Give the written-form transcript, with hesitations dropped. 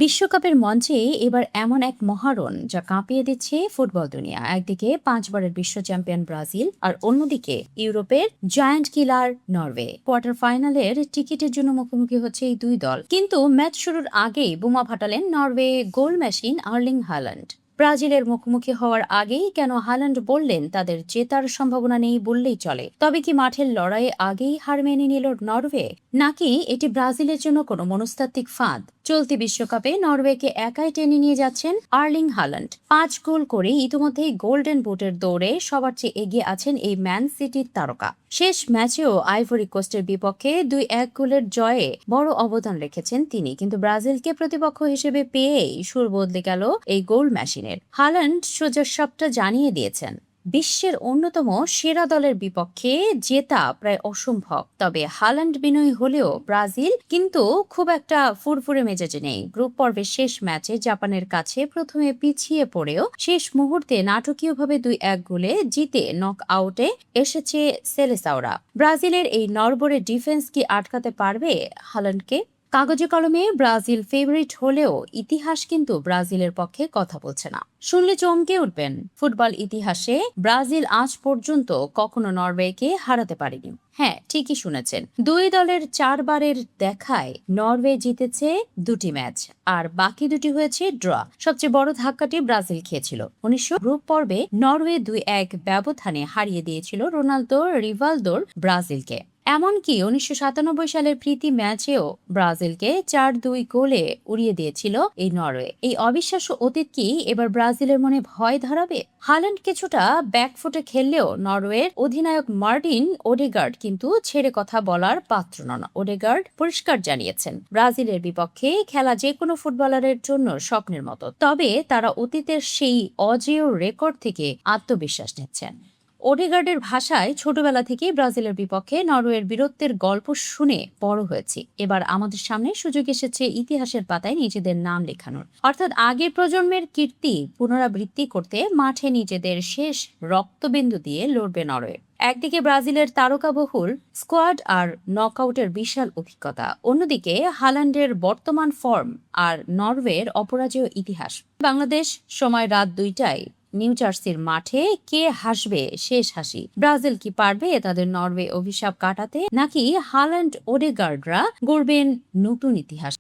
বিশ্বকাপের মঞ্চে এবার এমন এক মহারণ যা কাঁপিয়ে দিচ্ছে ফুটবল দুনিয়া। একদিকে 5 বারের বিশ্ব চ্যাম্পিয়ন ব্রাজিল, আর অন্যদিকে ইউরোপের জায়ান্ট কিলার নরওয়ে। কোয়ার্টার ফাইনালের টিকিটের জন্য মুখোমুখি হচ্ছে এই দুই দল, কিন্তু ম্যাচ শুরুর আগেই বোমা ফাটালেন Norway goal machine Erling Haaland. ব্রাজিলের মুখোমুখি হওয়ার আগেই কেন হাল্যান্ড বললেন তাদের জেতার সম্ভাবনা নেই বললেই চলে? তবে কি মাঠের লড়াইয়ে আগেই হার মেনে নিল নরওয়ে, নাকি এটি ব্রাজিলের জন্য কোনো মনস্তাত্ত্বিক ফাঁদ? চলতি বিশ্বকাপে নরওয়েকে একাই টেনে নিয়ে যাচ্ছেন আর্লিং হাল্যান্ড। 5 গোল করে ইতিমধ্যেই গোল্ডেন বুটের দৌড়ে সবার চেয়ে এগিয়ে আছেন এই ম্যান সিটির তারকা। শেষ ম্যাচেও আইভরি কোস্টের বিপক্ষে 2-1 গোলের জয়ে বড় অবদান রেখেছেন তিনি, কিন্তু ব্রাজিলকে প্রতিপক্ষ হিসেবে পেয়েই সুর বদলে গেল এই গোল মেশিনের। হাল্যান্ড সোজা সবটা জানিয়ে দিয়েছেন, বিশ্বের অন্যতম সেরা দলের বিপক্ষে জেতা প্রায় অসম্ভব। তবে হাল্যান্ড বিনয়ী হলেও ব্রাজিল কিন্তু খুব একটা ফুরফুরে মেজাজে নেই। গ্রুপ পর্বের শেষ ম্যাচে জাপানের কাছে প্রথমে পিছিয়ে পড়েও শেষ মুহূর্তে নাটকীয়ভাবে 2-1 গোলে জিতে নক আউটে এসেছে সেলেসাওরা। ব্রাজিলের এই নড়বড়ে ডিফেন্স কি আটকাতে পারবে হাল্যান্ডকে? কাগজে কলমে ব্রাজিল ফেভারিট হলেও ইতিহাস কিন্তু ব্রাজিলের পক্ষে কথা বলছে না। শুনলে চমকে উঠবেন, ফুটবল ইতিহাসে ব্রাজিল আজ পর্যন্ত কখনো নরওয়েকে হারাতে পারেনি। হ্যাঁ, ঠিকই শুনেছেন, দুই দলের 4 বারের দেখায় নরওয়ে জিতেছে 2টি ম্যাচ, আর বাকি 2টি হয়েছে ড্র। সবচেয়ে বড় ধাক্কাটি ব্রাজিল খেয়েছিল 19 গ্রুপ পর্বে। নরওয়ে 2-1 ব্যবধানে হারিয়ে দিয়েছিল রোনালদো রিভালদোর ব্রাজিলকে। এমনকি 1997 সালের প্রীতি ম্যাচেও ব্রাজিলকে 4-2 গোলে উড়িয়ে দিয়েছিল এই নরওয়ে। এই অবিশ্বাস্য অতীত কি এবার ব্রাজিলের মনে ভয় ধরাবে? হাল্যান্ড কিছুটা ব্যাকফুটে খেললেও নরওয়ের অধিনায়ক মার্টিন ওডেগার্ড কিন্তু ছেড়ে কথা বলার পাত্র নন। ওডেগার্ড পরিষ্কার জানিয়েছেন, ব্রাজিলের বিপক্ষে খেলা যে কোনো ফুটবলারের জন্য স্বপ্নের মতো, তবে তারা অতীতের সেই অজেয় রেকর্ড থেকে আত্মবিশ্বাস নিচ্ছেন। ওডেগার্ডের ভাষায়, ছোটবেলা থেকেই ব্রাজিলের বিপক্ষে নরওয়ের বীরত্বের গল্প শুনে বড় হয়েছি। এবার আমাদের সামনে সুযোগ এসেছে ইতিহাসের পাতায় নিজেদের নাম লেখানোর, অর্থাৎ আগের প্রজন্মের কীর্তি পুনরাবৃত্তি করতে মাঠে নিজেদের শেষ রক্তবিন্দু দিয়ে লড়বে নরওয়ে। একদিকে ব্রাজিলের তারকাবহুল স্কোয়াড আর নকআউটের বিশাল অভিজ্ঞতা, অন্যদিকে হাল্যান্ডের বর্তমান ফর্ম আর নরওয়ের অপরাজেয় ইতিহাস। বাংলাদেশ সময় রাত 2টায় নিউ জার্সির মাঠে কে হাসবে শেষ হাসি? ব্রাজিল কি পারবে তাদের নরওয়ে অভিশাপ কাটাতে, নাকি হাল্যান্ড ওডেগার্ডরা গড়বেন নতুন ইতিহাস?